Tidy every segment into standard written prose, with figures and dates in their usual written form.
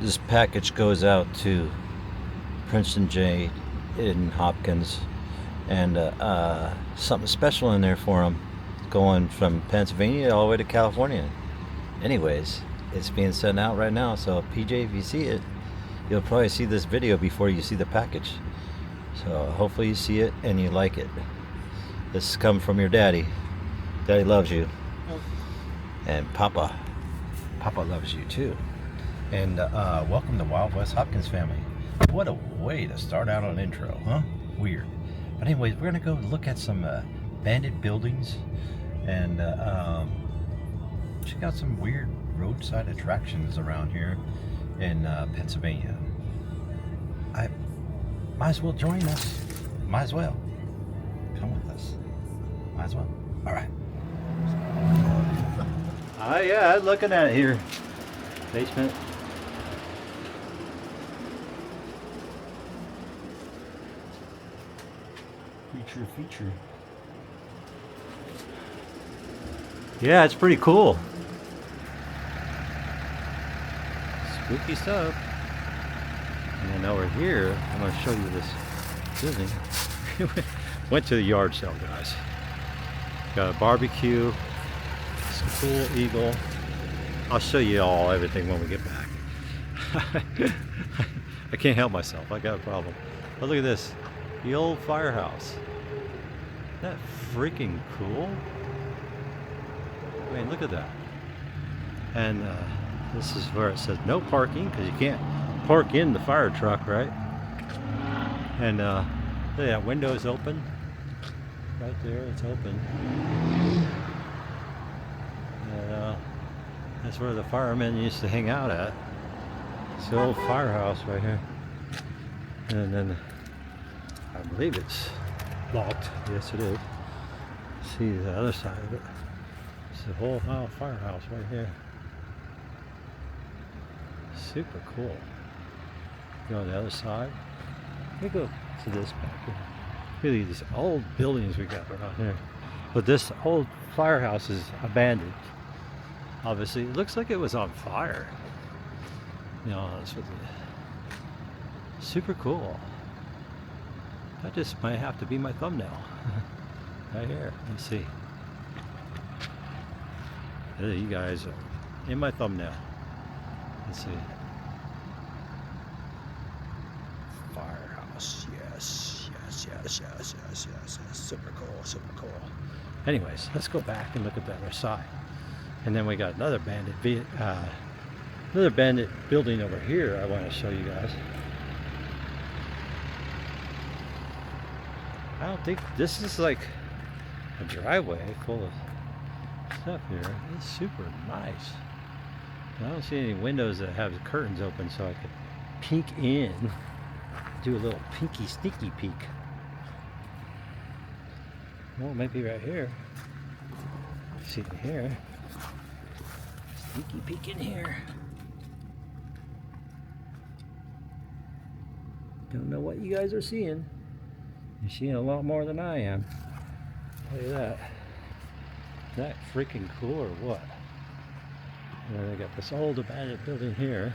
This package goes out to Princeton J in Hopkins, and something special in there for him, going from Pennsylvania all the way to California. Anyways, it's being sent out right now, so PJ, if you see it, you'll probably see this video before you see the package. So hopefully you see it and you like it. This is coming from your daddy. Daddy loves you. And Papa loves you too. And welcome to Wild West Hopkins family. What a way to start out an intro, huh? Weird. But anyways, we're gonna go look at some abandoned buildings and check out some weird roadside attractions around here in Pennsylvania. I might as well join us. Might as well. Come with us. Might as well. All right. Yeah, looking at it here. Basement. Feature. Yeah, it's pretty cool. Spooky stuff. And then over here, I'm going to show you this building. Went to the yard sale, guys. Got a barbecue. Some cool eagle. I'll show you all everything when we get back. I can't help myself. I got a problem. But look at this. The old firehouse. Isn't that freaking cool? I mean, look at that. And this is where it says no parking, because you can't park in the fire truck, right? And look at that, window is open. Right there, it's open. And that's where the firemen used to hang out at. It's the old firehouse right here. And then I believe it's locked. Yes, it is. See the other side of it. It's the whole firehouse right here. Super cool. Go on the other side. Let me go to this back here. Really, these old buildings we got around here. But this old firehouse is abandoned. Obviously, it looks like it was on fire. You know, honest with you. Super cool. That just might have to be my thumbnail. Right here. Let's see. There you guys are in my thumbnail. Let's see. Firehouse. Yes. Super cool. Anyways, let's go back and look at the other side. And then we got another bandit building over here I want to show you guys. I don't think this is like a driveway full of stuff here. It's super nice. I don't see any windows that have curtains open so I could peek in, do a little pinky sneaky peek. Well, maybe right here. See in here. Sneaky peek in here. Don't know what you guys are seeing. You're seeing a lot more than I am. Tell you that. Is that freaking cool or what? And then they got this old abandoned building here.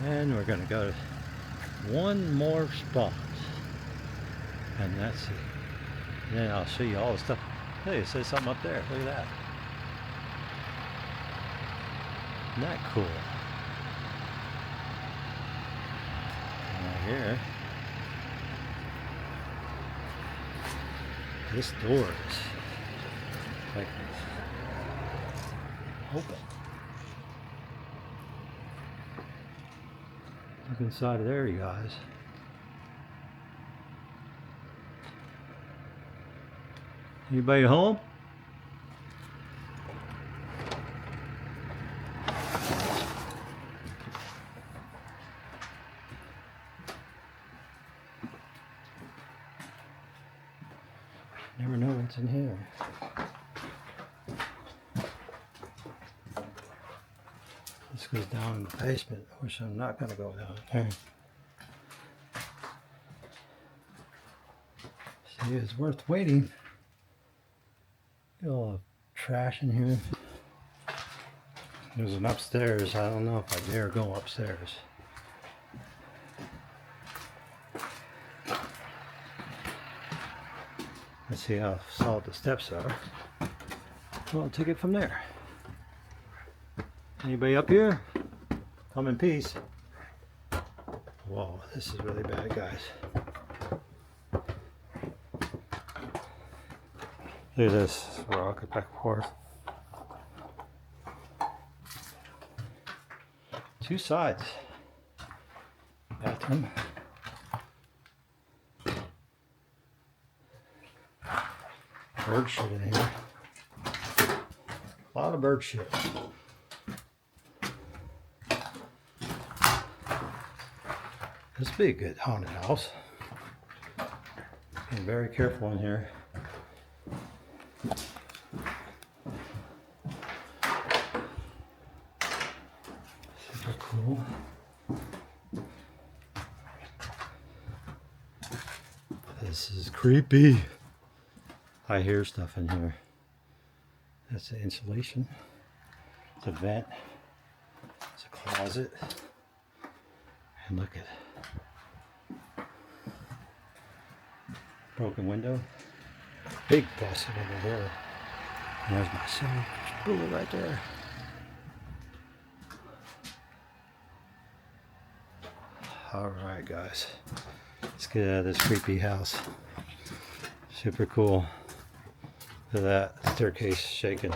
And we're gonna go to one more spot. And that's it. And then I'll show you all the stuff. Hey, it says something up there. Look at that. Isn't that cool? Here, this door is like open. Look inside of there, you guys. Anybody home? Never know what's in here. This goes down in the basement, which I'm not going to go down there. See, it's worth waiting. All trash in here. There's an upstairs. I don't know if I dare go upstairs. Let's see how solid the steps are. Well, I'll take it from there. Anybody up here? Come in peace. Whoa, this is really bad, guys. Look at this. Rock it back and forth. Two sides. Bathroom. Bird shit in here. A lot of bird shit. This would be a good haunted house. Be very careful in here. Super cool. This is creepy. I hear stuff in here. That's the insulation. It's a vent. It's a closet. And look at broken window. Big busted over there. And there's my son. Bullet right there. Alright guys. Let's get out of this creepy house. Super cool. Look at that staircase shaking.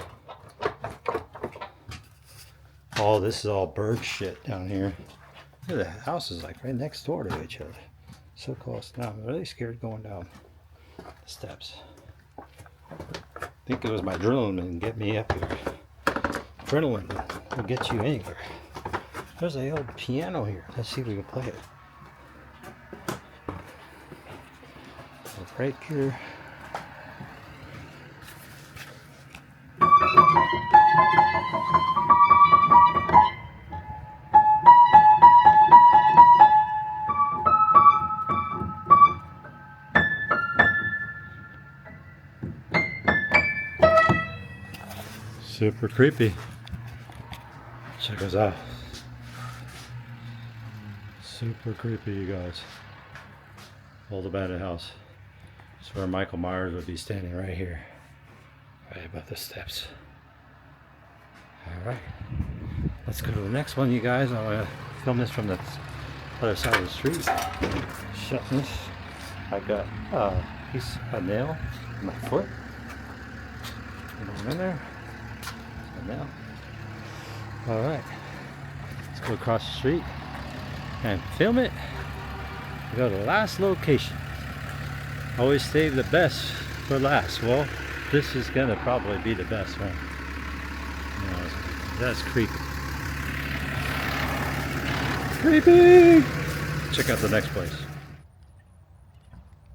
Oh, this is all bird shit down here. Look at the houses like right next door to each other. So close. Now I'm really scared going down the steps. I think it was my adrenaline get me up here. Adrenaline will get you anywhere. There's a old piano here. Let's see if we can play it. Right here. Super creepy. Check us out. Super creepy, you guys. Old abandoned house. It's where Michael Myers would be standing right here. Right above the steps. Alright. Let's go to the next one, you guys. I'm going to film this from the other side of the street. Shut this. I got a nail in my foot. In there. A nail. Alright. Let's go across the street and film it. We go to the last location. Always save the best for last. Well, this is gonna probably be the best one. That's creepy. Creepy! Check out the next place.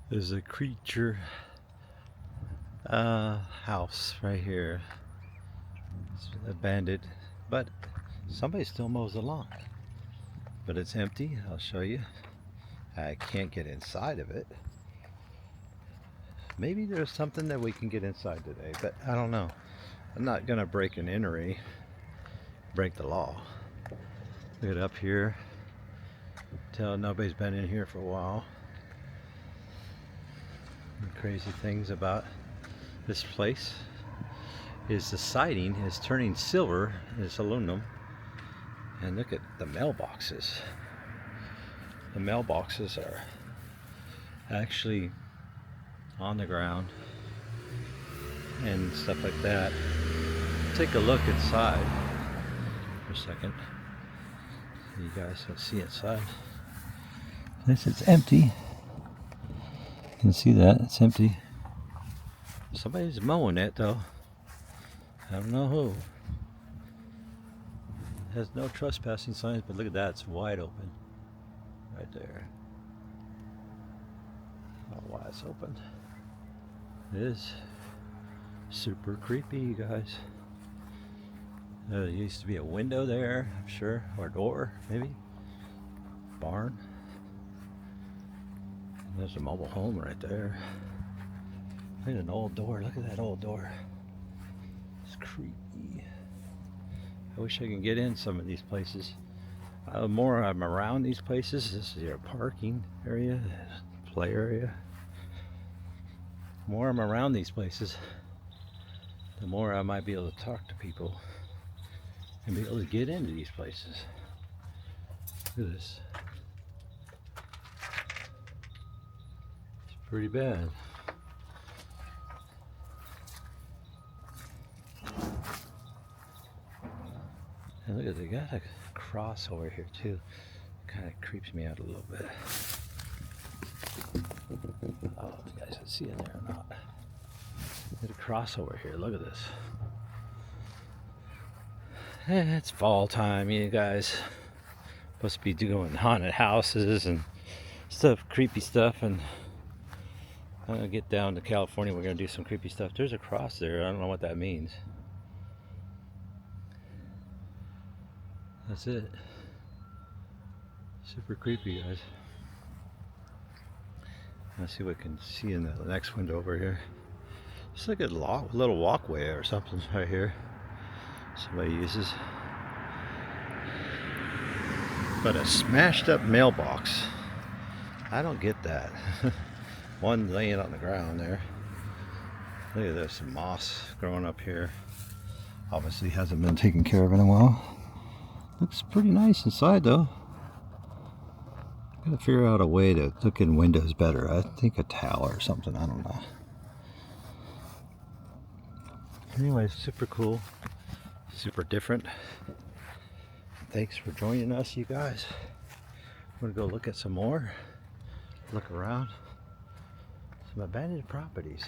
There's a creature house right here. It's abandoned, but somebody still mows the lawn. But it's empty. I'll show you. I can't get inside of it. Maybe there's something that we can get inside today, but I don't know. I'm not gonna break an entry, break the law. Look at up here. Tell nobody's been in here for a while. The crazy things about this place is the siding is turning silver. It's aluminum. And look at the mailboxes. The mailboxes are actually on the ground and stuff like that. Take a look inside for a second. You guys can see inside. This is empty. You can see that it's empty. Somebody's mowing it though. I don't know who. It has no trespassing signs, but look at that, it's wide open. Right there. I don't know why it's open. It is super creepy, you guys. There used to be a window there, I'm sure, or a door, maybe. Barn. And there's a mobile home right there. Look at an old door. Look at that old door. It's creepy. I wish I could get in some of these places. The more I'm around these places, this is your parking area, play area. The more I'm around these places, the more I might be able to talk to people and be able to get into these places. Look at this. It's pretty bad. And look at, they got a cross over here too. Kind of creeps me out a little bit. Oh, if you guys can see in there or not. There's a cross over here. Look at this. It's fall time, you guys. Supposed to be doing haunted houses and stuff, creepy stuff. And I'm gonna get down to California. We're gonna do some creepy stuff. There's a cross there. I don't know what that means. That's it. Super creepy, guys. Let's see what we can see in the next window over here. It's like a little walkway or something right here. Somebody uses. But a smashed up mailbox. I don't get that. One laying on the ground there. Look at this, some moss growing up here. Obviously hasn't been taken care of in a while. Looks pretty nice inside though. Gotta figure out a way to look in windows better. I think a towel or something, I don't know. Anyway, super cool. Super different. Thanks for joining us, you guys. I'm gonna go look at some more. Look around. Some abandoned properties.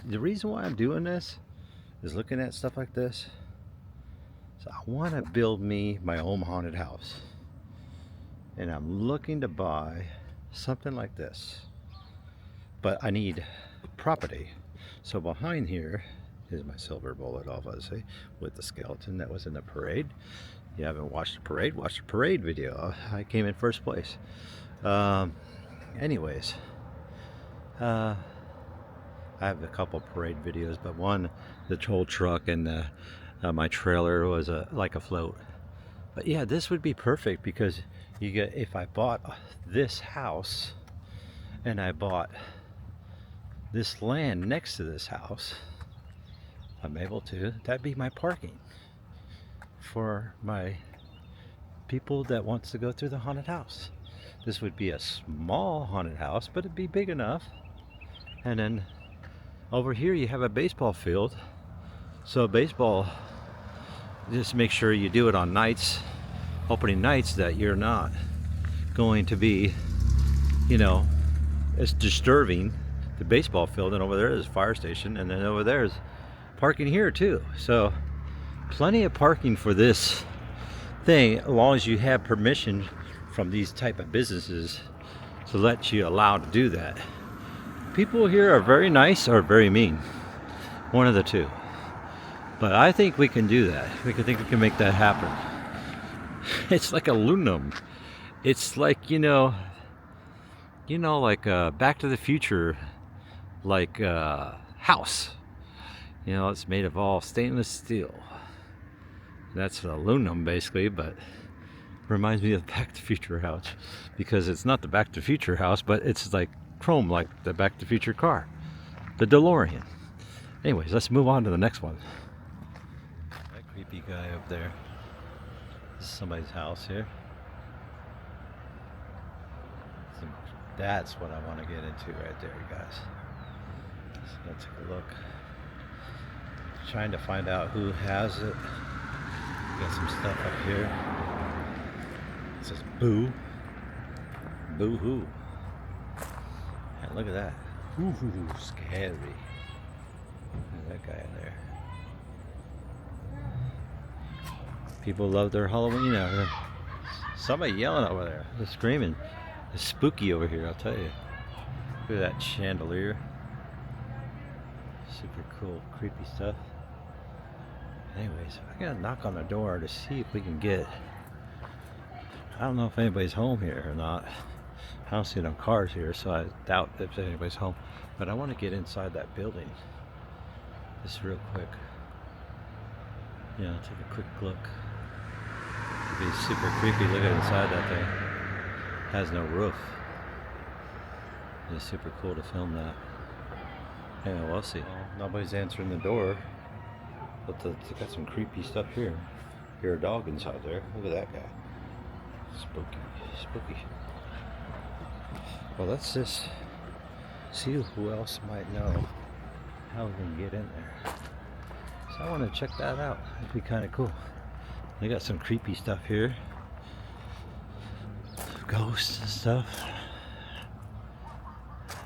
The reason why I'm doing this is looking at stuff like this. So I want to build me my own haunted house. And I'm looking to buy something like this. But I need property. So behind here is my silver bullet, obviously, with the skeleton that was in the parade. You haven't watched the parade? Watch the parade video. I came in first place. Anyways, I have a couple parade videos, but one, the troll truck and my trailer was like a float. But yeah, this would be perfect because you get, if I bought this house and I bought this land next to this house, I'm able to, that'd be my parking for my people that wants to go through the haunted house. This would be a small haunted house, but it'd be big enough. And then over here you have a baseball field. So baseball, just make sure you do it on nights, opening nights, that you're not going to be, you know, it's disturbing the baseball field. And over there is a fire station, and then over there is parking here too. So plenty of parking for this thing, as long as you have permission from these type of businesses to let you allow to do that. People here are very nice or very mean, one of the two. But I think we can do that. We can make that happen. It's like a Lunum. It's like, you know, like Back to the Future, like house. You know, it's made of all stainless steel. That's an aluminum basically, but reminds me of the Back to the Future house, because it's not the Back to the Future house, but it's like chrome, like the Back to the Future car, the DeLorean. Anyways, let's move on to the next one. That creepy guy up there. This is somebody's house here. That's what I want to get into right there, you guys. So let's take a look. Trying to find out who has it. Got some stuff up here. It says boo. Boo hoo. And look at that. Ooh, scary. Look at that guy in there. People love their Halloween out here. Somebody yelling over there. They're screaming. It's spooky over here, I'll tell you. Look at that chandelier. Super cool, creepy stuff. Anyways, I gotta knock on the door to see if we can get. I don't know if anybody's home here or not. I don't see no cars here, so I doubt if anybody's home. But I want to get inside that building just real quick. Yeah, take a quick look. It'd be super creepy. Look at inside that thing. Has no roof. It's super cool to film that. Yeah, we'll see. Well, nobody's answering the door, but they got some creepy stuff here. Hear a dog inside there. Look at that guy. Spooky, spooky. Well, let's just see who else might know how we can get in there. So I want to check that out. It'd be kind of cool. They got some creepy stuff here. Ghosts and stuff.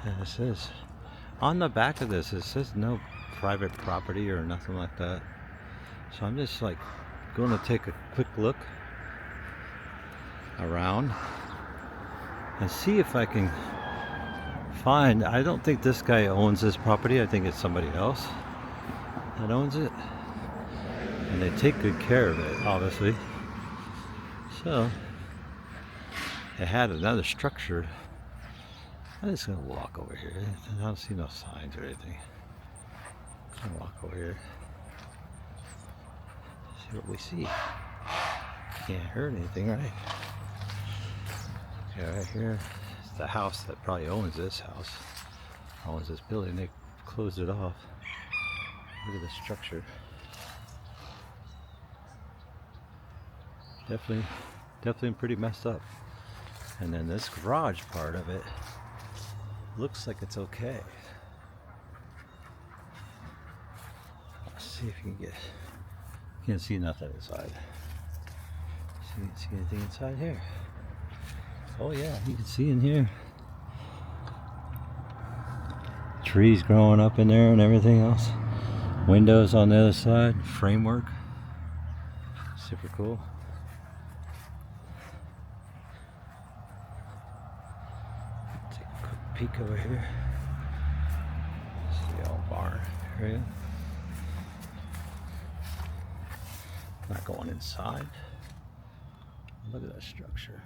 And it says, on the back of this, it says no private property or nothing like that. So I'm just like going to take a quick look around and see if I can find. I don't think this guy owns this property. I think it's somebody else that owns it, and they take good care of it, obviously. So it had another structure. I'm just gonna walk over here. I don't see no signs or anything. I'm gonna walk over here, see what we see. Can't hurt anything, right? Okay, right here, it's the house that probably owns this house. Owns this building. They closed it off. Look at the structure. Definitely pretty messed up. And then this garage part of it looks like it's okay. Let's see if you can get. Can't see nothing inside. See anything inside here? Oh yeah, you can see in here. Trees growing up in there and everything else. Windows on the other side. Framework. Super cool. Take a quick peek over here. See the old barn area. Not going inside. Look at that structure.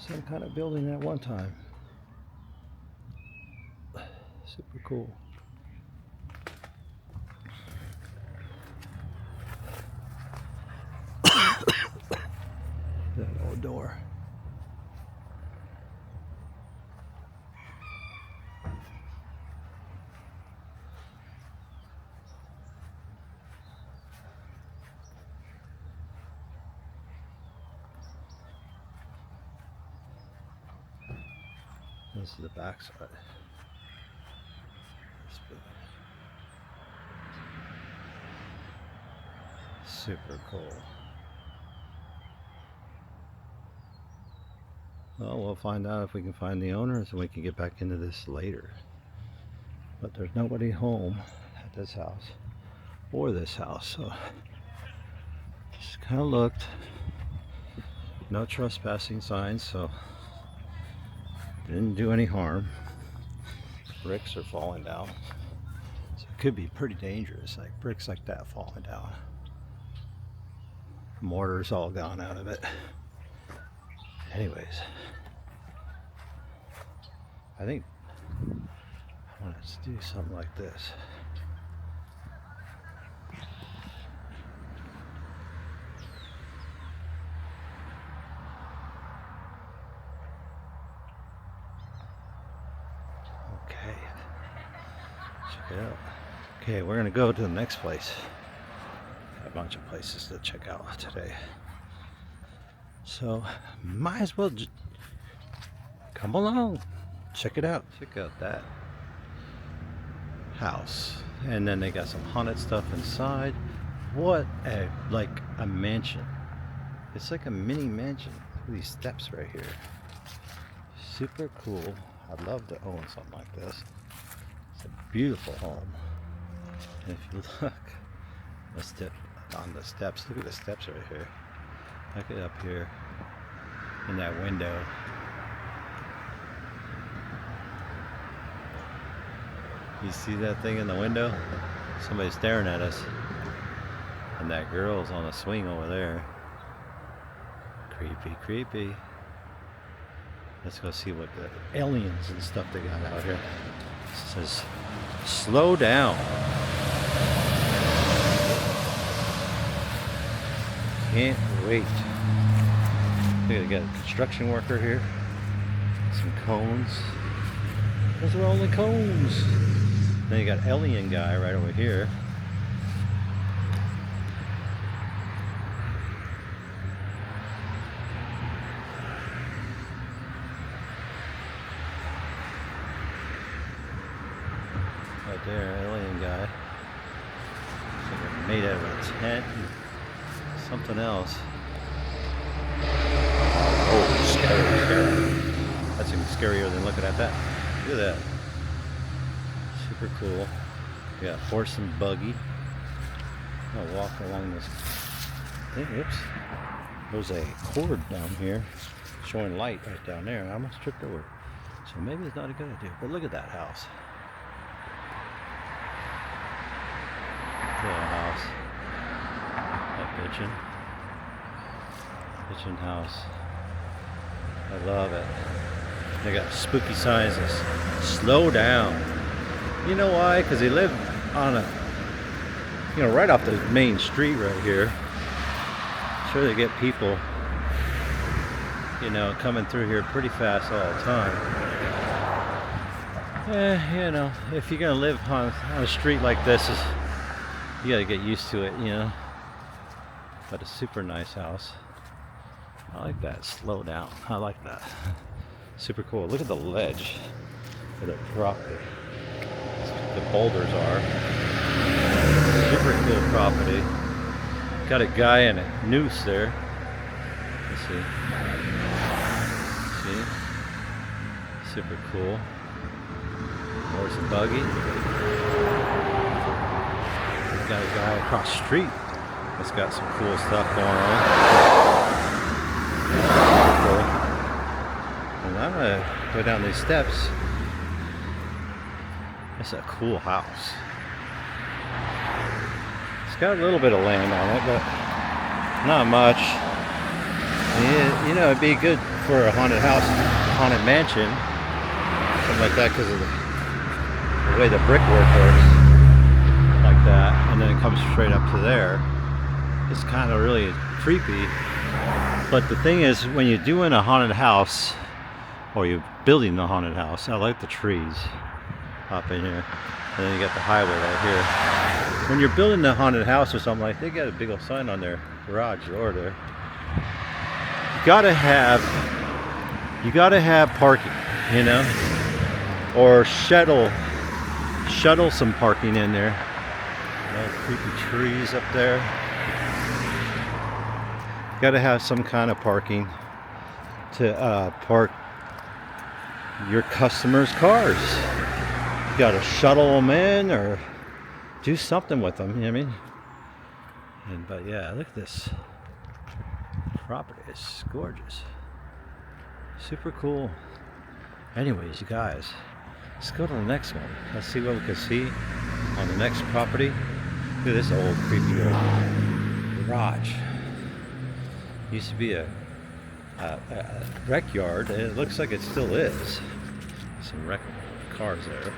Some kind of building at one time. Super cool. That old door. This is the back side. Super cool. Well, we'll find out if we can find the owners and we can get back into this later. But there's nobody home at this house or this house, so just kind of looked. No trespassing signs, so didn't do any harm. Bricks are falling down, so it could be pretty dangerous, like bricks like that falling down. Mortar's all gone out of it. Anyways, I think I want to do something like this. Okay, check it out. Okay, we're gonna go to the next place. Got a bunch of places to check out today, so might as well come along, check it out. Check out that house, and then they got some haunted stuff inside. What a mansion. It's like a mini mansion. Look at these steps right here. Super cool. I'd love to own something like this. It's a beautiful home. And if you look on the steps, look at the steps right here. Look it up here. in that window. You see that thing in the window? Somebody's staring at us. And that girl's on a swing over there. Creepy, creepy. Let's go see what the aliens and stuff they got out here. It says, slow down. Can't wait. They got a construction worker here. Some cones. Those are all the cones. Then you got alien guy right over here. Right there, alien guy. Made out of a tent and something else. Oh, scary, scary. That's even scarier than looking at that. Look at that. Super cool. We got horse and buggy. I'm gonna walk along this thing. Oops. There's a cord down here showing light right down there. I almost tripped over. So maybe it's not a good idea. But look at that house. Little house. That kitchen house. I love it. They got spooky signs that slow down. You know why? Because they live on a, right off the main street right here. Sure, they get people, coming through here pretty fast all the time. If you're gonna live on a street like this, you gotta get used to it, But a super nice house. I like that. Slow down. I like that. Super cool. Look at the ledge where the property. The boulders are. Super cool property. Got a guy in a noose there. Let's see. See? Super cool. Horse and buggy. Got a guy across the street that's got some cool stuff going on. Cool. And I'm gonna go down these steps. It's a cool house. It's got a little bit of land on it, but not much. It'd be good for a haunted house, haunted mansion, something like that, because of the way the brickwork works, like that, and then it comes straight up to there. It's kind of really creepy. But the thing is, when you're doing a haunted house, or you're building a haunted house, I like the trees up in here, and then you got the highway right here. When you're building a haunted house or something like, they got a big old sign on their garage door there. You gotta have parking, or shuttle some parking in there. Creepy trees up there. Got to have some kind of parking to park your customers' cars. You got to shuttle them in or do something with them. You know what I mean? But yeah, look at this property. It's gorgeous. Super cool. Anyways, you guys, let's go to the next one. Let's see what we can see on the next property. Look at this old creepy old garage. Used to be a wreck yard, and it looks like it still is. Some wrecked cars there.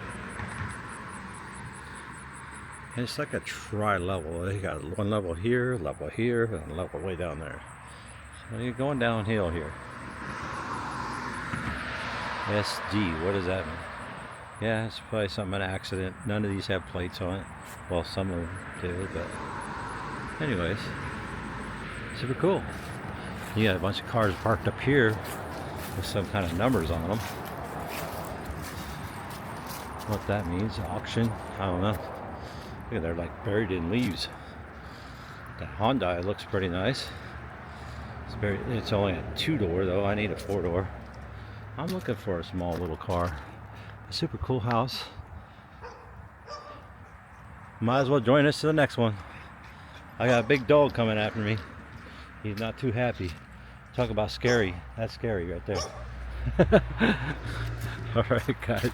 And it's like a tri-level. They got one level here, and a level way down there. So you're going downhill here. SD, what does that mean? Yeah, it's probably an accident. None of these have plates on it. Well, some of them do, but anyways, super cool. You got a bunch of cars parked up here with some kind of numbers on them. What that means, auction, I don't know. Look at, they're like buried in leaves. That Hyundai looks pretty nice. It's only a 2-door though. I need a 4-door. I'm looking for a small little car. A super cool house. Might as well join us to the next one. I got a big dog coming after me. He's not too happy. Talk about scary. That's scary right there. Alright guys,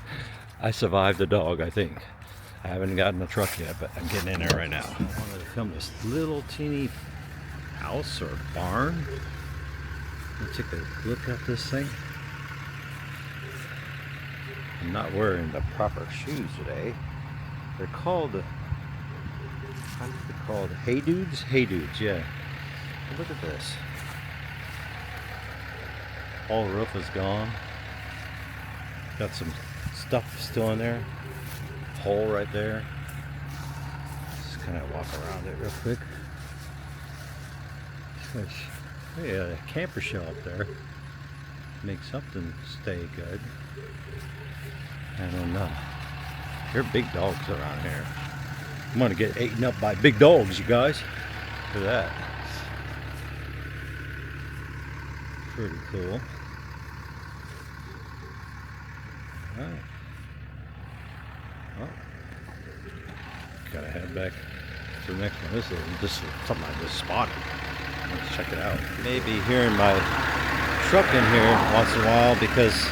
I survived the dog, I think. I haven't gotten the truck yet, but I'm getting in there right now. I wanted to film this little teeny house or barn. Let's take a look at this thing. I'm not wearing the proper shoes today. They're called, how are they called? Hey Dudes? Hey Dudes, yeah. But look at this. Whole roof is gone. Got some stuff still in there. Hole right there. Just kind of walk around it real quick. Yeah, a camper shell up there. Make something stay good. I don't know. There are big dogs around here. I'm gonna get eaten up by big dogs, you guys. Look at that. Pretty cool. Alright. Well, gotta head back to the next one. This is something I just spotted. Let's check it out. Maybe hearing my truck in here once in a while because,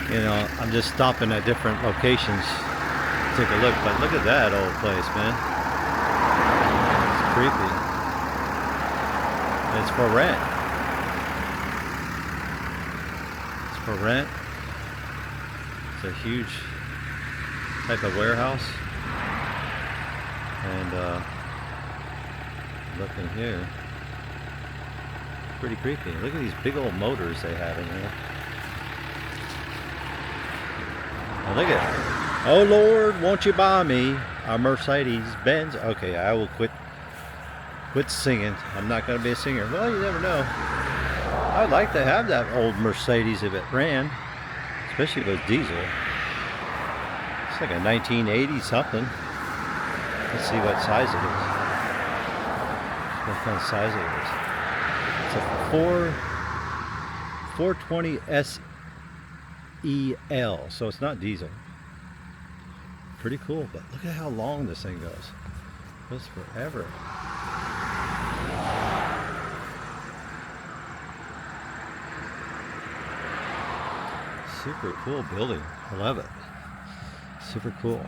you know, I'm just stopping at different locations to take a look. But look at that old place, man. It's creepy. It's for rent. It's for rent. It's a huge type of warehouse. And look in here. Pretty creepy. Look at these big old motors they have in there. Now look at, oh Lord, won't you buy me a Mercedes Benz? Okay, I will quit singing. I'm not going to be a singer. Well, you never know. I'd like to have that old Mercedes if it ran, especially if it was diesel. It's like a 1980 something. Let's see what size it is. What kind of size it is. It's a 420 SEL, so it's not diesel. Pretty cool, but look at how long this thing goes. It goes forever. Super cool building. I love it. Super cool.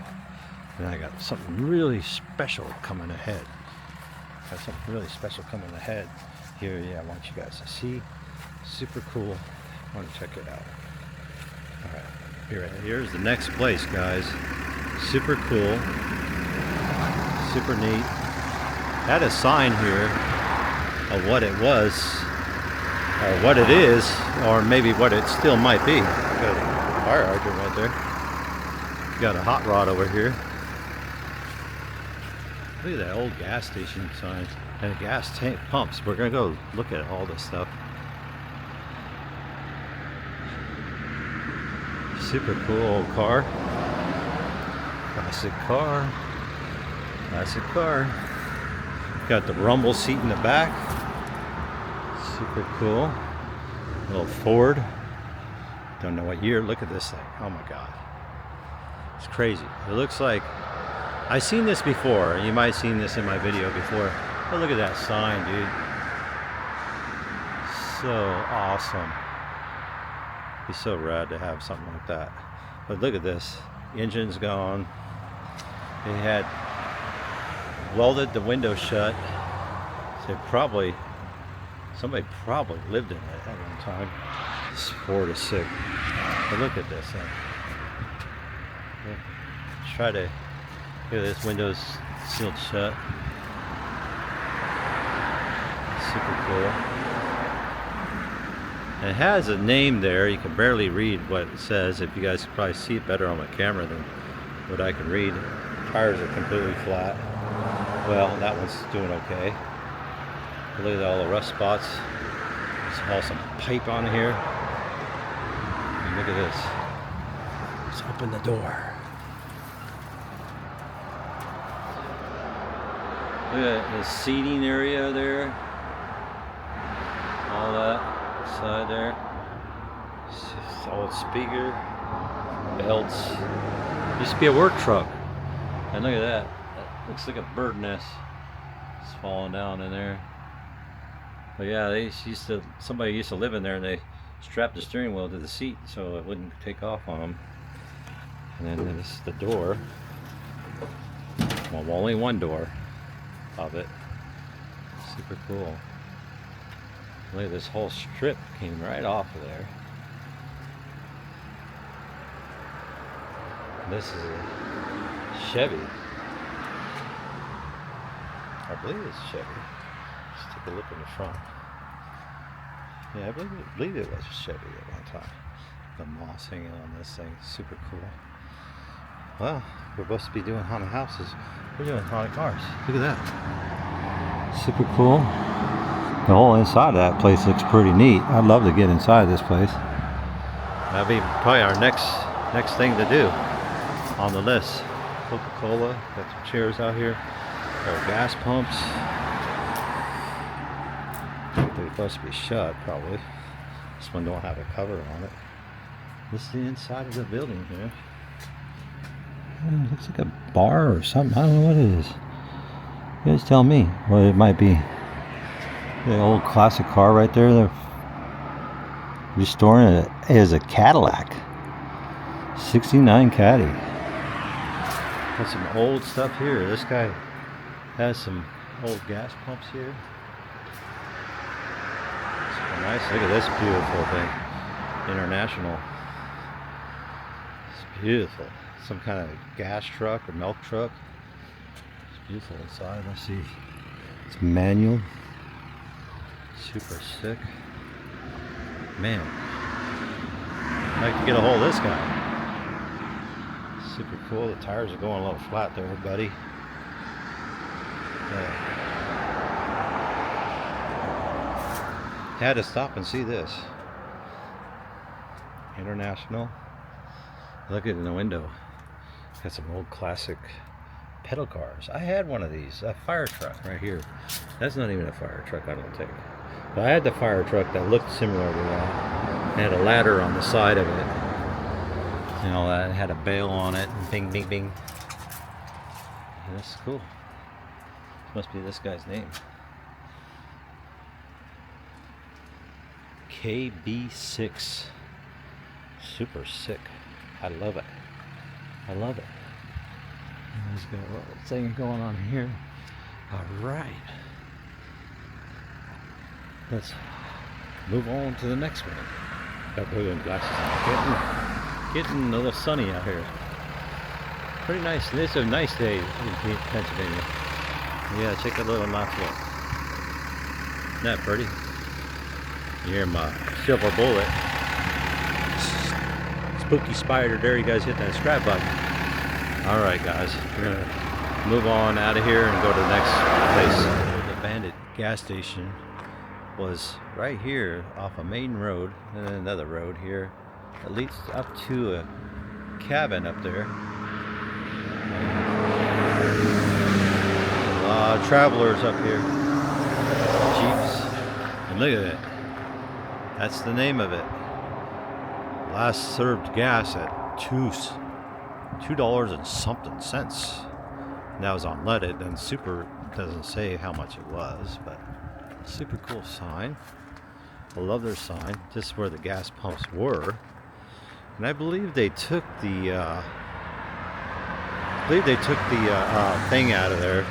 And I got something really special coming ahead. Got something really special coming ahead here. Yeah, I want you guys to see. Super cool. I want to check it out. Alright, here's the next place, guys. Super cool. Super neat. Had a sign here of what it was, or what it is, or maybe what it still might be. Got a fire hydrant right there. Got a hot rod over here. Look at that old gas station sign and gas tank pumps. We're gonna go look at all this stuff. Super cool old car. Classic car. Classic car. Got the rumble seat in the back. Super cool. Little Ford. Don't know what year. Look at this thing. Oh my God. It's crazy. It looks like I've seen this before. You might have seen this in my video before. But look at that sign, dude. So awesome. It'd be so rad to have something like that. But look at this. Engine's gone. They had welded the window shut. So somebody probably lived in it at one time. This Ford is sick. But look at this thing. Try to. Look at this, windows sealed shut. Super cool. And it has a name there. You can barely read what it says. If you guys can probably see it better on my camera than what I can read. Tires are completely flat. Well, that one's doing okay. Look at all the rust spots. There's all some pipe on here. And look at this. Let's open the door. Look at the seating area there. All that side there. Solid speaker. Belts. Used to be a work truck. And look at that. That looks like a bird nest. It's falling down in there. But yeah, somebody used to live in there, and they strapped the steering wheel to the seat so it wouldn't take off on them. And then this is the door. Well, only one door of it. Super cool. Look at this whole strip came right off of there. This is a Chevy. I believe it's Chevy. Let's take a look in the front. Yeah, I believe it was a Chevy at one time. The moss hanging on this thing, super cool. Well, we're supposed to be doing haunted houses. We're doing haunted cars. Look at that. Super cool. The whole inside of that place looks pretty neat. I'd love to get inside this place. That'd be probably our next thing to do on the list. Coca-Cola, got some chairs out here. There are gas pumps. They're supposed to be shut, probably. This one don't have a cover on it. This is the inside of the building here. It looks like a bar or something. I don't know what it is. You guys tell me what it might be. The old classic car right there. They're restoring it as a Cadillac. 69 Caddy. Got some old stuff here. This guy has some old gas pumps here. Super nice. Look at this beautiful thing. International. It's beautiful. Some kind of gas truck or milk truck. It's beautiful inside. Let's see. It's manual. Super sick. Man. I'd like to get a hold of this guy. Super cool. The tires are going a little flat there, buddy. Had to stop and see this. International. Look at it in the window. Got some old classic pedal cars. I had one of these. A fire truck right here. That's not even a fire truck, I don't think. But I had the fire truck that looked similar to that. It had a ladder on the side of it. You know, that had a bale on it. Bing, bing, bing. Yeah, that's cool. Must be this guy's name. KB6. Super sick. I love it. I love it. There's got a little thing going on here. Alright. Let's move on to the next one. Got blue glasses on. Getting a little sunny out here. Pretty nice. This is a nice day in Pennsylvania. Yeah, check that little notch look. Isn't that pretty? You hear my silver bullet. Spooky spider there. You guys hit that subscribe button. Alright guys, we're going to move on out of here and go to the next place. The abandoned gas station was right here off a main road, and then another road here that leads up to a cabin up there. A lot of travelers up here. Jeeps. And look at it. That's the name of it. Last served gas at $2 and something cents. And that was unleaded, and super doesn't say how much it was, but super cool sign. I love their sign. This is where the gas pumps were, and I believe they took the thing out of there,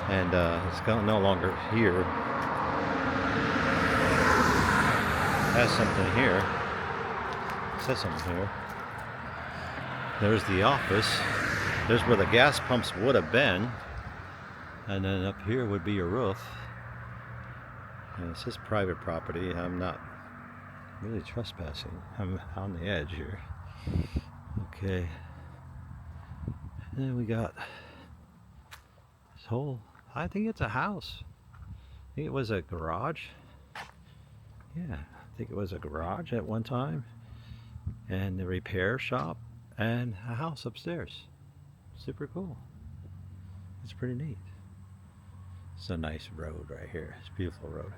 and it's no longer here. It has something here. It says something here. There's the office. There's where the gas pumps would have been, and then up here would be your roof. And it says private property. I'm not really trespassing. I'm on the edge here. Okay. And then we got this whole, I think it's a house. I think it was a garage. Yeah, I think it was a garage at one time. And the repair shop and a house upstairs. Super cool. It's pretty neat. It's a nice road right here. It's a beautiful road.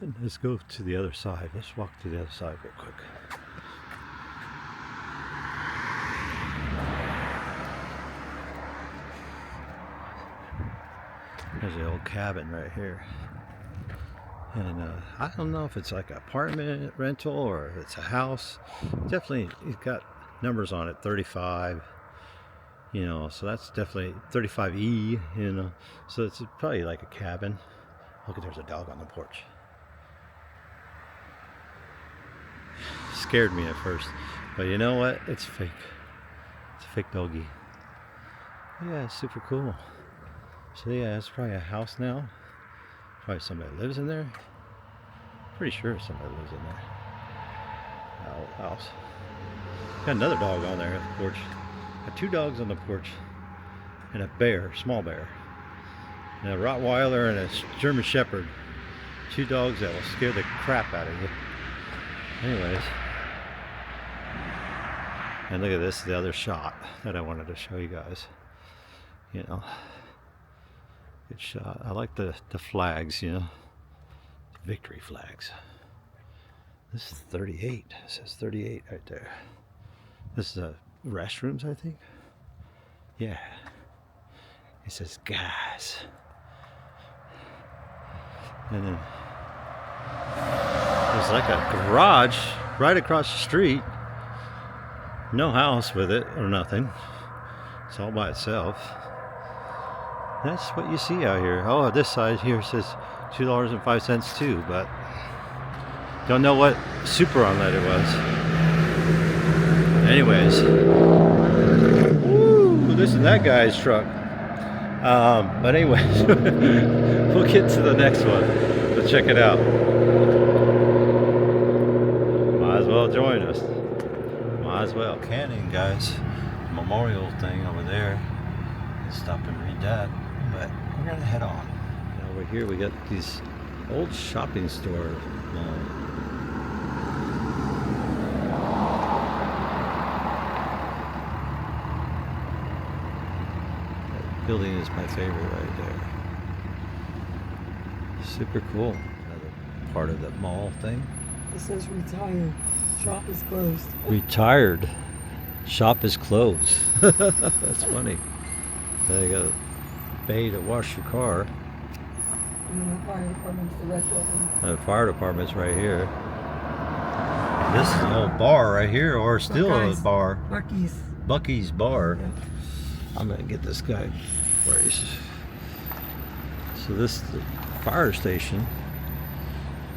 And let's go to the other side. Let's walk to the other side real quick. There's the old cabin right here. And I don't know if it's like an apartment rental or if it's a house. Definitely, it's got numbers on it, 35. You know, so that's definitely 35E. You know, so it's probably like a cabin. Look, there's a dog on the porch. Scared me at first, but you know what? It's fake. It's a fake doggy. Yeah, it's super cool. So yeah, it's probably a house now. Probably somebody lives in there. Pretty sure somebody lives in there. Old house. Got another dog on there at the porch. Got 2 dogs on the porch. And a bear, small bear. And a Rottweiler and a German Shepherd. 2 dogs that will scare the crap out of you. Anyways. And look at this, the other shot that I wanted to show you guys. You know. Good shot. I like the flags, you know. Victory flags. This is 38. It says 38 right there. This is restrooms, I think. Yeah. It says gas. And then there's like a garage right across the street. No house with it or nothing. It's all by itself. That's what you see out here. Oh, this side here says $2.05 too, but don't know what super outlet it was. Anyways, woo, this is that guy's truck. But anyways, we'll get to the next one. So check it out. Might as well join us. Might as well. Canyon, guys. Memorial thing over there. Let's stop and read that. But we're gonna head on. And over here we got these old shopping store mall. That building is my favorite right there. Super cool. Another part of the mall thing. It says retired. Shop is closed. Retired. Shop is closed. That's funny. Now you got a bay to wash your car. And then the fire department's the red building. The fire department's right here. This is an old bar right here, or still a bar. Bucky's bar. Yeah. I'm gonna get this guy where he's. So this is the fire station.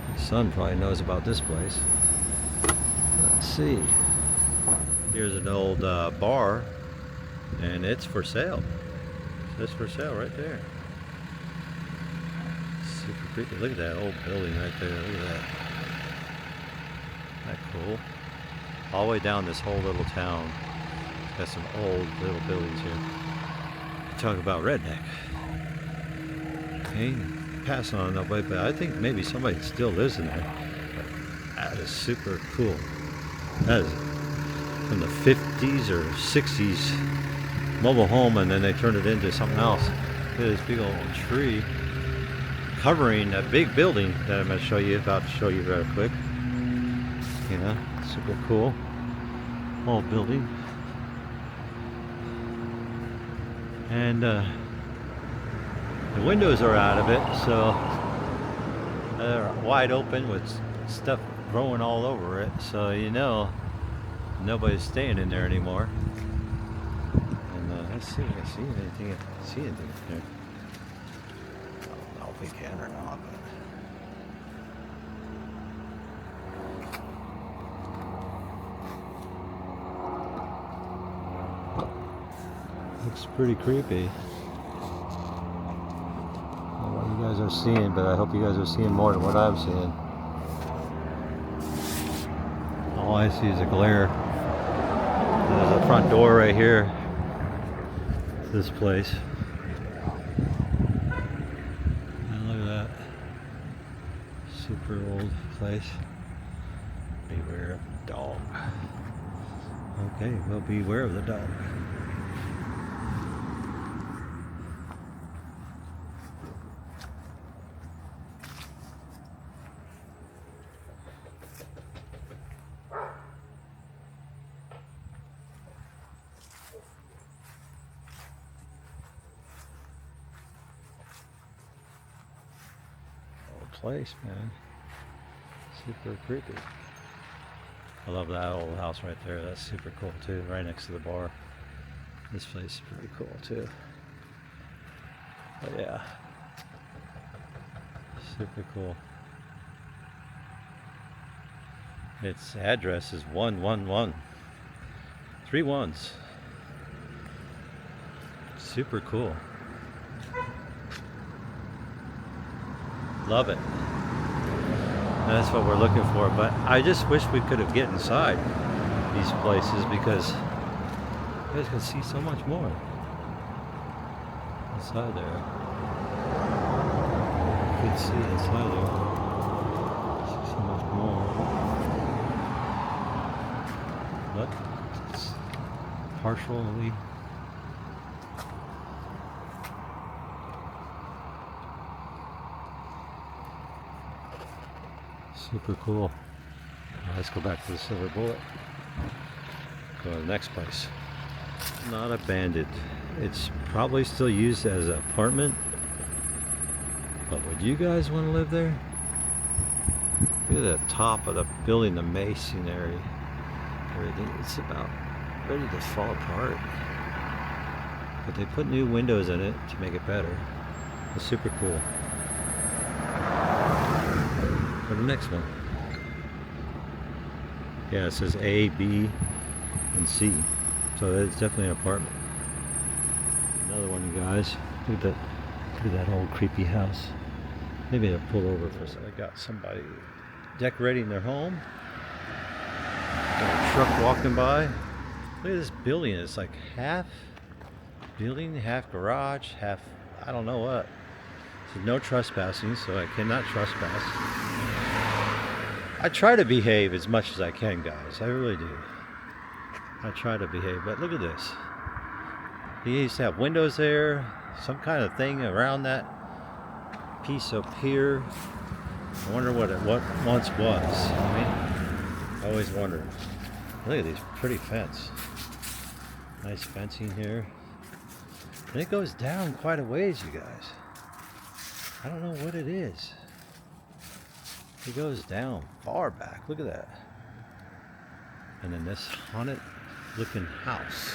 My son probably knows about this place. Let's see. Here's an old bar, and it's for sale. It's for sale right there. Super creepy. Look at that old building right there. Look at that. Isn't that cool? All the way down this whole little town. It's got some old little buildings here. Talk about redneck. Okay, pass on that way, but I think maybe somebody still lives in there. But that is super cool. That is from the 50s or 60s mobile home, and then they turned it into something else. Look at this big old tree covering that big building that I'm going to show you real quick. You know, super cool. Old building. And the windows are out of it, so they're wide open with stuff growing all over it. So you know, nobody's staying in there anymore. And let's see if I see anything. Here. I don't know if we can or not. But looks pretty creepy. I don't know what you guys are seeing, but I hope you guys are seeing more than what I'm seeing. All I see is a glare. There's a front door right here. This place. And look at that. Super old place. Beware of the dog. Okay, well, beware of the dog. place, man. Super creepy. I love that old house right there. That's super cool too, right next to the bar. This place is pretty cool too. But yeah, super cool. Its address is 111. 3 ones. Super cool. Love it. That's what we're looking for, but I just wish we could have get inside these places because you guys can see so much more inside there. You can see inside there. See so much more. But it's partially super cool. Let's go back to the Silver Bullet. Go to the next place. Not abandoned. It's probably still used as an apartment. But would you guys want to live there? Look at the top of the building, the masonry. Everything. It's about ready to fall apart. But they put new windows in it to make it better. It's super cool. For the next one. Yeah, it says A, B, and C. So it's definitely an apartment. Another one, you guys. Look at that old creepy house. Maybe I'll pull over for a second. I got somebody decorating their home. Got a truck walking by. Look at this building. It's like half building, half garage, half I don't know what. So no trespassing, so I cannot trespass. I try to behave as much as I can, guys. I really do. I try to behave, but look at this. He used to have windows there, some kind of thing around that piece up here. I wonder what it once was. I mean, I always wondered. Look at these pretty fence. Nice fencing here. And it goes down quite a ways, you guys. I don't know what it is. It goes down far back. Look at that. And then this haunted looking house.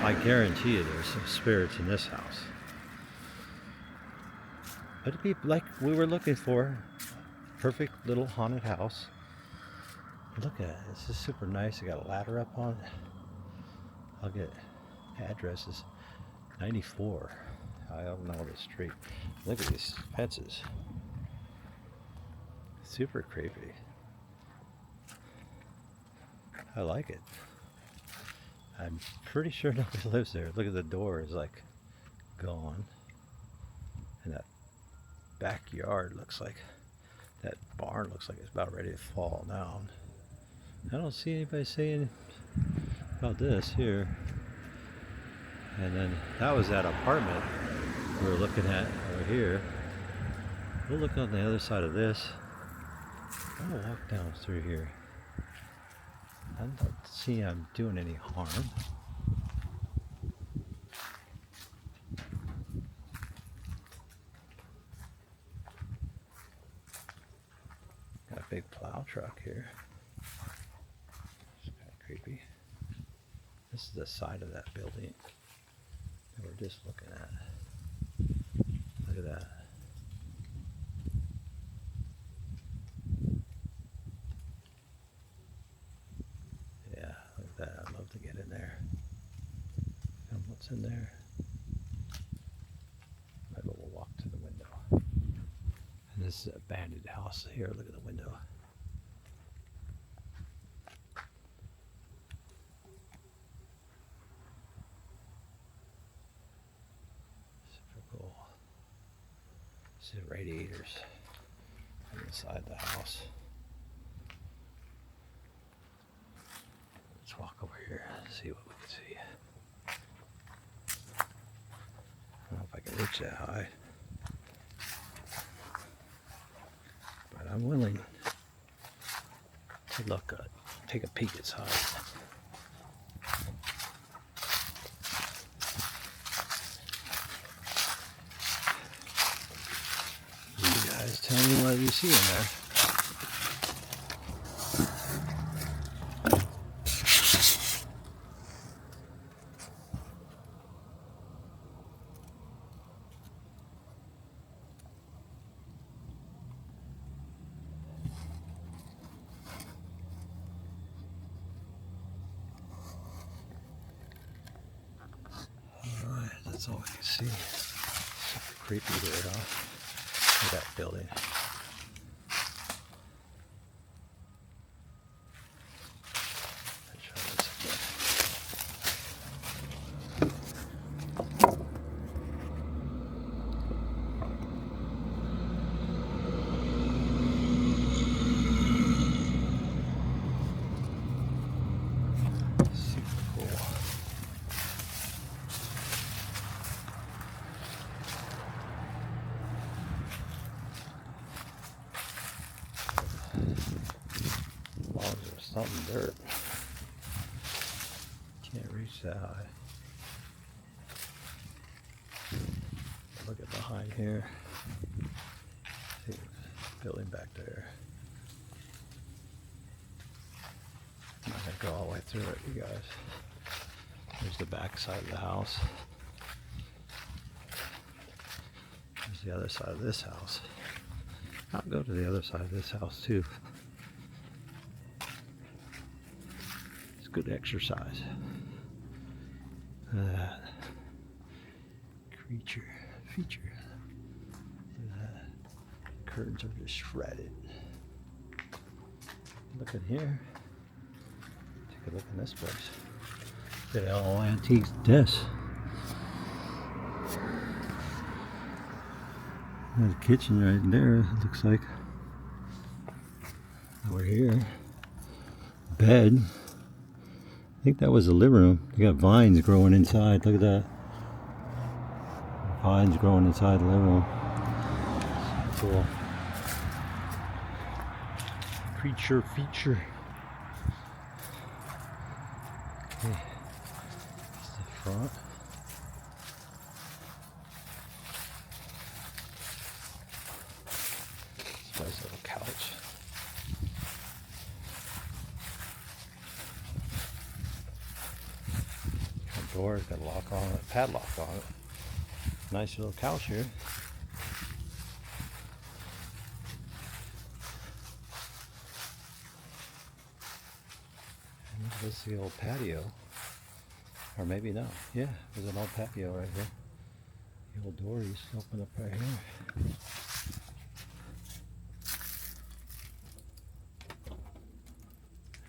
I guarantee you there's some spirits in this house. But it'd be like we were looking for. Perfect little haunted house. Look at it. This is super nice. I got a ladder up on it. I'll get addresses. 94. I don't know the street. Look at these fences. Super creepy. I like it. I'm pretty sure nobody lives there. Look at the door is like gone. And that backyard looks like, that barn looks like it's about ready to fall down. I don't see anybody saying about this here. And then that was that apartment we were looking at over here. We'll look on the other side of this. I'm gonna walk down through here. I don't see I'm doing any harm. Got a big plow truck here. It's kind of creepy. This is the side of that building that we're just looking at. Look at that. Yeah, look at that. I'd love to get in there. And what's in there? Maybe we'll walk to the window. And this is an abandoned house here. Look at the window. See the radiators inside the house. Let's walk over here and see what we can see. I don't know if I can reach that high, but I'm willing to look at, take a peek inside. Tell me what you see in there. Alright, that's all I can see. Super creepy here, huh? Look at that building. Let's try this again. Super cool. As long as there's something dirt. Can't reach that high. Look at behind here. See, building back there. I'm not gonna go all the way through it, you guys. There's the back side of the house. There's the other side of this house. I'll go to the other side of this house too. It's good exercise. Look at that. Feature. Look at that. Curtains are just shredded. Look at here. Take a look in this place. Look at all antique desk. There's a kitchen right there, it looks like. Over here. Bed. I think that was the living room. They got vines growing inside. Look at that. Vines growing inside the living room. Cool. Creature feature. Okay. This is the front. Nice little couch. Front door's got a lock on it, padlock on it. Nice little couch here. And this is the old patio. Or maybe not. Yeah, there's an old patio right here. The old door used to open up right here.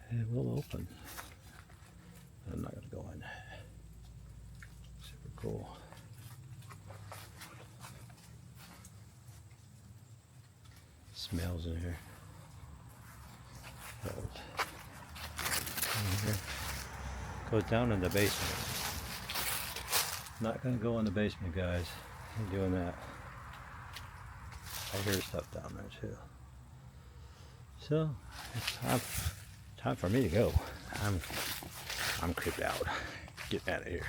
It will open. I'm not going to go in. Super cool. Smells in here. Goes down in the basement. Not going to go in the basement, guys. I'm doing that. I hear stuff down there too. So it's time for me to go. I'm creeped out. Get out of here.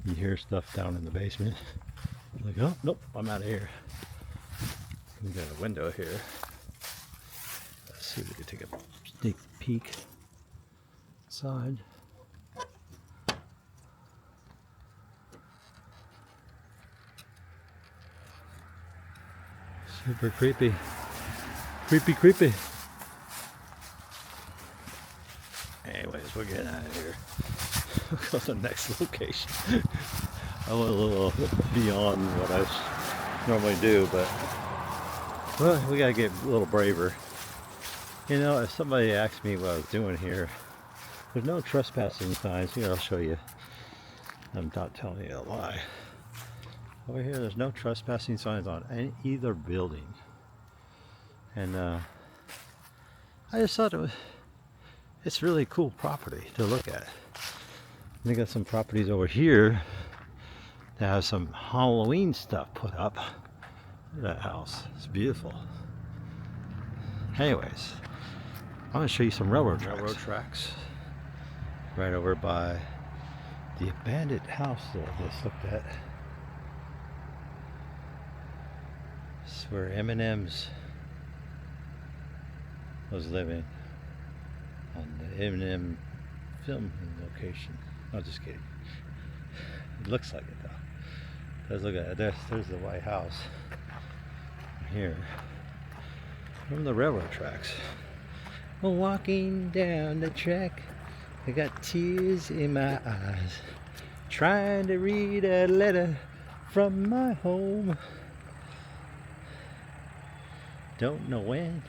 You hear stuff down in the basement. You're like, oh nope, I'm out of here. We got a window here. Let's see if we can take a sneak peek inside. Super creepy. Creepy. Anyways, we're getting out of here. We'll go to the next location. I went a little beyond what I normally do, but well, we gotta get a little braver. You know, if somebody asked me what I was doing here, there's no trespassing signs. Here, I'll show you. I'm not telling you a lie. Over here, there's no trespassing signs on either building. And I just thought it's really cool property to look at. They got some properties over here that have some Halloween stuff put up. Look at that house. It's beautiful. Anyways, I'm going to show you some railroad tracks. Right over by the abandoned house that I just looked at. where Eminem's was living on the Eminem film location. I'm just kidding. It looks like it though. Let's look at it. There's the White House here from the railroad tracks. Walking down the track, I got tears in my eyes, trying to read a letter from my home. Don't know when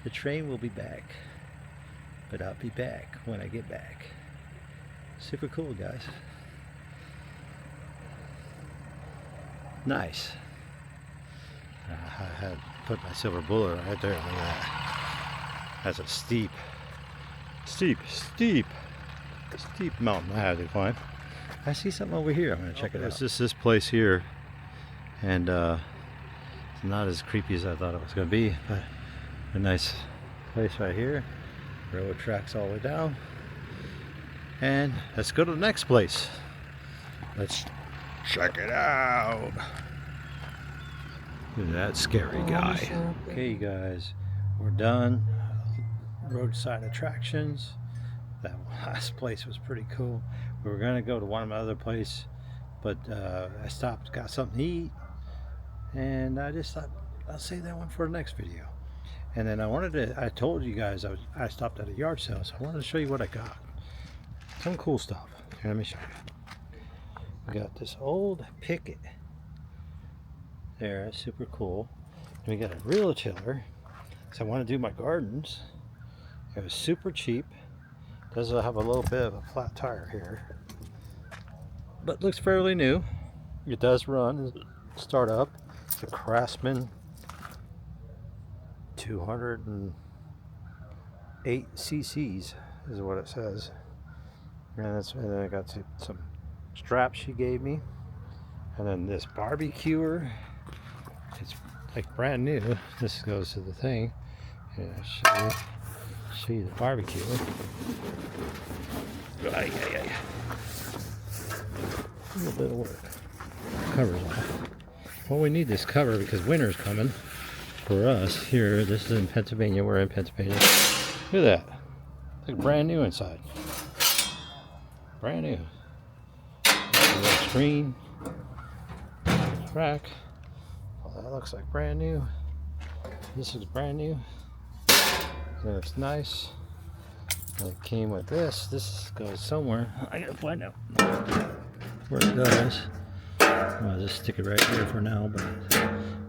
the train will be back, but I'll be back when I get back. Super cool, guys. Nice. I had put my silver bullet right there. Look at that. That's a steep mountain I had to climb. I see something over here. I'm gonna check it out. It's just this place here, and it's not as creepy as I thought it was gonna be, but a nice place right here. Railroad tracks all the way down, and let's go to the next place. Let's check it out. Look at that scary guy. Okay, you guys, we're done. Roadside attractions. That last place was pretty cool. We were gonna go to one other place, but I stopped, got something to eat, and I just thought I'll save that one for the next video. And then I told you guys I stopped at a yard sale, so I wanted to show you what I got. Some cool stuff. Here, let me show you. We got this old picket there, super cool. And we got a real tiller, so I want to do my gardens. It was super cheap. Does have a little bit of a flat tire here, but looks fairly new. It does run, start up. It's a Craftsman 208 cc's is what it says. And then I got some straps she gave me, and then this barbecuer. It's like brand new. This goes to the thing. Yeah, show you the barbecue. A little bit of work. Cover's off. Well, we need this cover because winter's coming for us here. This is in Pennsylvania. We're in Pennsylvania. Look at that. It's like brand new inside. Brand new. A little screen. Rack. Well, that looks like brand new. This is brand new. That looks nice. And it came with this. This goes somewhere. I gotta find out where it goes. I'll just stick it right here for now, but I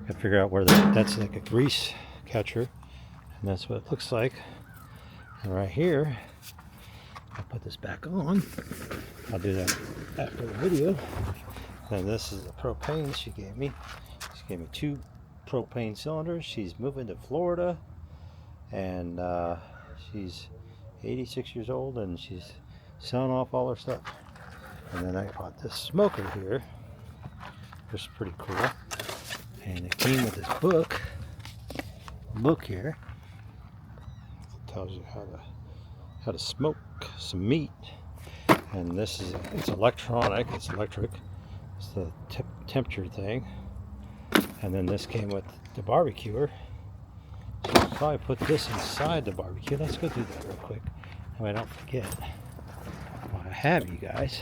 gotta figure out where that's like a grease catcher, and that's what it looks like. And right here, I'll put this back on. I'll do that after the video. And this is the propane she gave me. She gave me 2 propane cylinders. She's moving to Florida, and she's 86 years old, and she's selling off all her stuff. And then I bought this smoker here, which is pretty cool. And it came with this book here. It tells you how to smoke some meat. And this is, it's electronic, it's electric. It's the temperature thing. And then this came with the barbecuer. So I'll probably put this inside the barbecue. Let's go do that real quick, so I don't forget. Well, I have you guys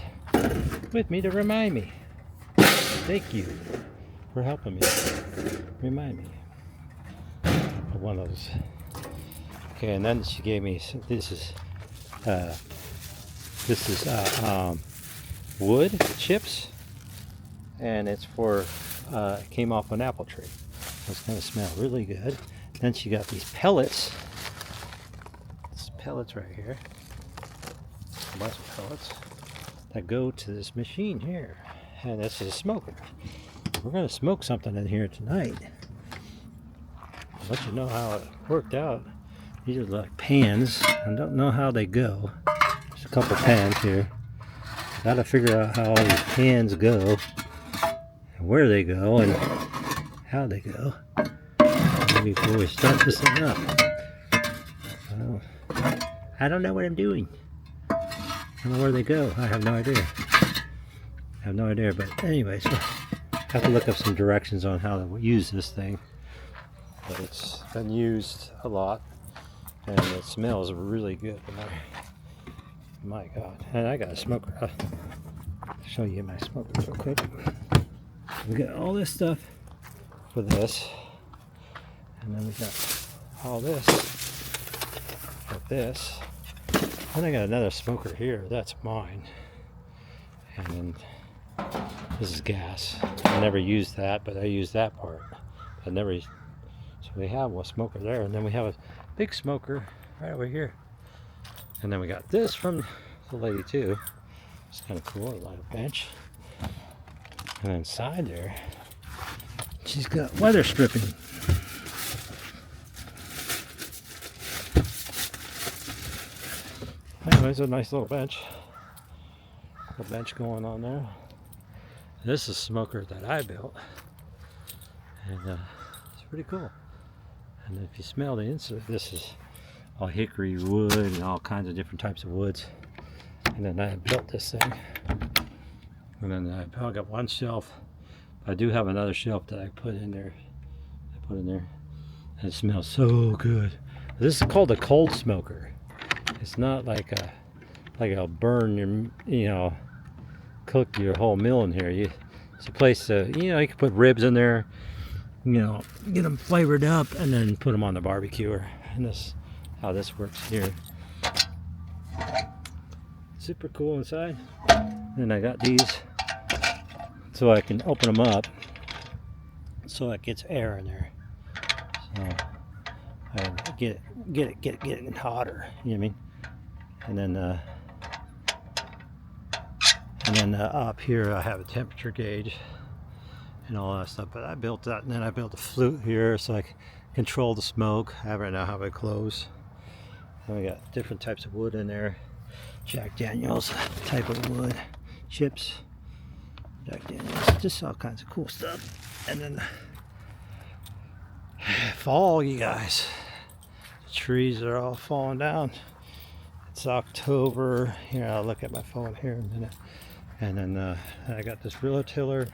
with me to remind me. Thank you for helping me remind me of one of those. Okay, and then she gave me this is wood chips, and it's for it came off an apple tree. It's gonna smell really good. Then she got these pellets. These pellets right here. Bus pellets that go to this machine here. And this is a smoker. We're gonna smoke something in here tonight. I'll let you know how it worked out. These are like pans. I don't know how they go. There's a couple pans here. Gotta figure out how all these pans go, and where they go, and how they go. Maybe before we start this thing up. I don't know what I'm doing. I don't know where they go. I have no idea. But anyway, so I have to look up some directions on how to use this thing. but it's been used a lot, and it smells really good. My God! And I got a smoker. I'll show you my smoker real quick. We got all this stuff for this, and then we got all this for this. Then I got another smoker here. That's mine. And then this is gas. I never used that, but I used that part. I never. So we have a smoker there, and then we have a big smoker right over here. And then we got this from the lady too. It's kind of cool. A little bench. And inside there, she's got weather stripping. Anyways, a nice little bench. A bench going on there. This is a smoker that I built, and it's pretty cool. And if you smell the inside, this is all hickory wood and all kinds of different types of woods. And then I built this thing, and then I got one shelf. I do have another shelf that I put in there. And it smells so good. This is called a cold smoker. It's not like a burn your, cook your whole meal in here. It's a place to, you can put ribs in there, get them flavored up, and then put them on the barbecuer. And this, how this works here. Super cool inside. And I got these so I can open them up so it gets air in there. So I get it hotter. You know what I mean? And then up here I have a temperature gauge and all that stuff. But I built that, and then I built a flute here so I can control the smoke. I right now have it closed. And we got different types of wood in there. Jack Daniels type of wood, chips, Jack Daniels, just all kinds of cool stuff. And then fall, you guys. The trees are all falling down. It's October. Here, I'll look at my phone here in a minute. And then I got this rototiller.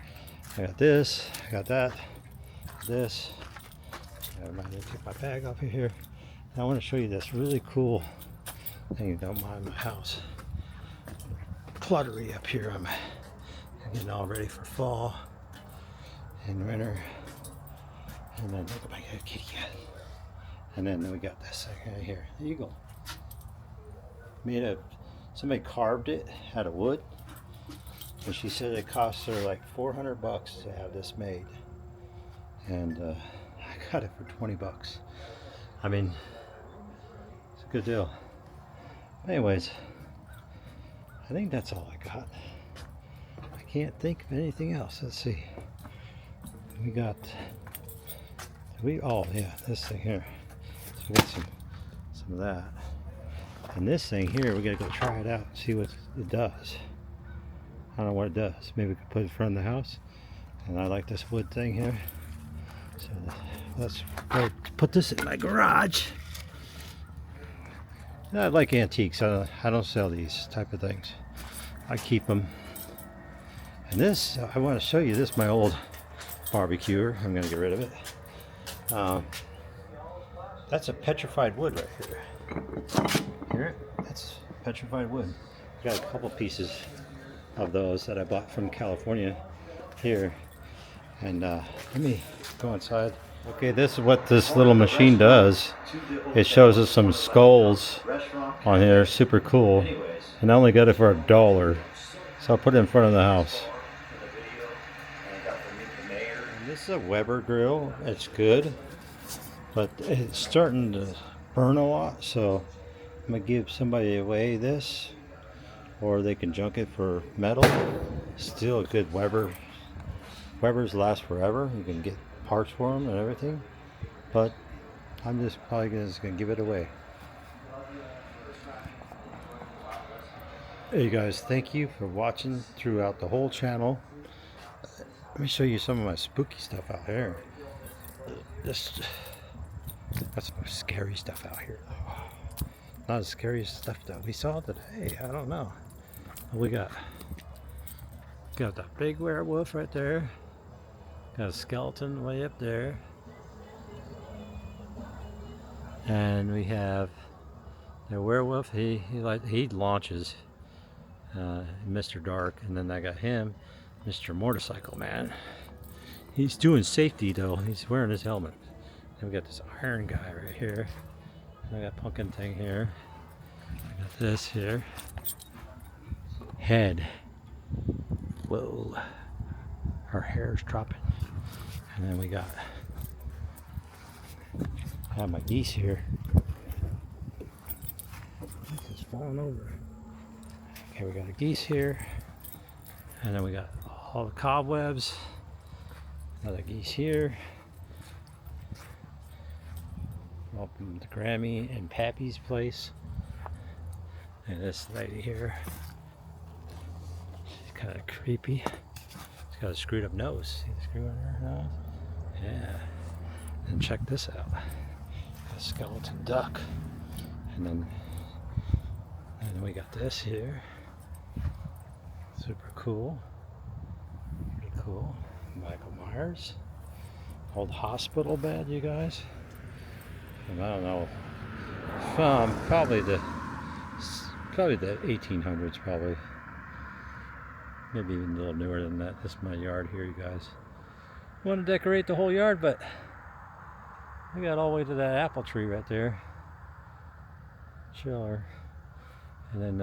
I got this. I got that. This. I might need to take my bag off of here. And I want to show you this really cool thing. You don't mind my house. Cluttery up here. I'm getting all ready for fall and winter. And then look at my kitty cat. And then we got this thing right here. The eagle. Somebody carved it out of wood, and she said it cost her like $400 to have this made, and I got it for $20. I mean, it's a good deal. Anyways, I think that's all I got. I can't think of anything else. Let's see. We got oh yeah, this thing here. So we got some of that. And this thing here, we gotta go try it out and see what it does. I don't know what it does. Maybe we could put it in front of the house. And I like this wood thing here. So let's go put this in my garage. I like antiques. I don't sell these type of things. I keep them. And this, I want to show you this, my old barbecuer. I'm gonna get rid of it. That's a petrified wood right here. Hear it? That's petrified wood. I got a couple pieces of those that I bought from California here. And let me go inside. Okay, this is what this little machine does. It shows us some skulls on here. Super cool. And I only got it for $1. So I'll put it in front of the house. And this is a Weber grill. It's good, but it's starting to burn a lot, so I'm gonna give somebody away this, or they can junk it for metal. Still a good Weber. Webers last forever. You can get parts for them and everything, but I'm just probably just gonna give it away. Hey guys, thank you for watching throughout the whole channel. Let me show you some of my spooky stuff out here. Got some scary stuff out here. Not as scary as stuff that we saw today. I don't know. What we got? Got that big werewolf right there. Got a skeleton way up there. And we have the werewolf. He launches, Mr. Dark, and then I got him, Mr. Motorcycle Man. He's doing safety though. He's wearing his helmet. And we got this iron guy right here. And I got pumpkin thing here. I got this here. Head. Whoa. Her hair's dropping. And then we got, I have my geese here. This is falling over. Okay, we got a geese here. And then we got all the cobwebs. Another geese here. Welcome to Grammy and Pappy's place. And this lady here. She's kind of creepy. She's got a screwed up nose. See the screw in her nose? Yeah. And check this out. A skeleton duck. And then we got this here. Super cool. Pretty cool. Michael Myers. Old hospital bed, you guys. And I don't know. Probably the 1800s, probably. Maybe even a little newer than that. This is my yard here, you guys. I want to decorate the whole yard, but we got all the way to that apple tree right there. Chiller. And then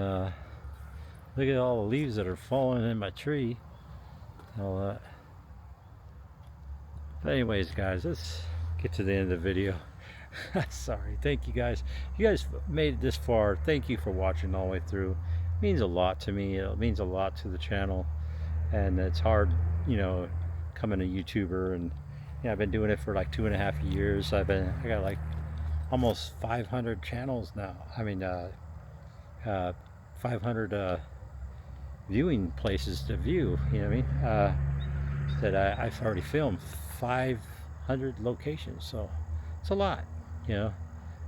look at all the leaves that are falling in my tree. All that. But anyways, guys, let's get to the end of the video. Sorry. Thank you guys. If you guys made it this far, thank you for watching all the way through. It means a lot to me. It means a lot to the channel. And it's hard, you know, becoming a YouTuber. And yeah, I've been doing it for like 2.5 years. I got like almost 500 channels now. I mean, 500 viewing places to view. You know what I mean? That I've already filmed 500 locations. So it's a lot, you know.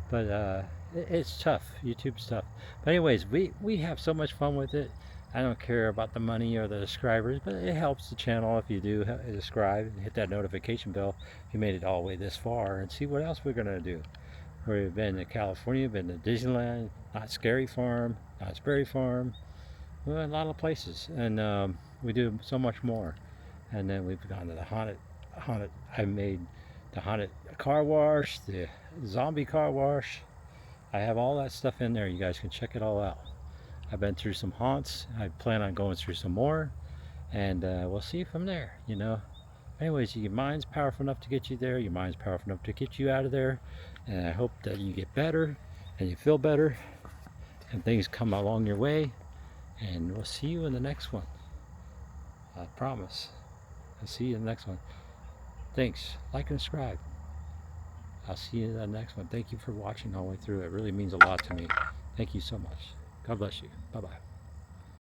But it's tough. YouTube's tough. But anyways, we have so much fun with it. I don't care about the money or the subscribers, but it helps the channel if you do subscribe and hit that notification bell if you made it all the way this far, and see what else we're gonna do. We've been to California, been to Disneyland, Not Scary Farm, Not Scary Farm, well, a lot of places, and we do so much more. And then we've gone to the haunted. I made the haunted car wash, the zombie car wash. I have all that stuff in there. You guys can check it all out. I've been through some haunts. I plan on going through some more, and we'll see from there, you know. Anyways, your mind's powerful enough to get you there. Your mind's powerful enough to get you out of there. And I hope that you get better and you feel better and things come along your way. And we'll see you in the next one. I promise. I'll see you in the next one. Thanks. Like and subscribe. I'll see you in the next one. Thank you for watching all the way through. It really means a lot to me. Thank you so much. God bless you. Bye-bye.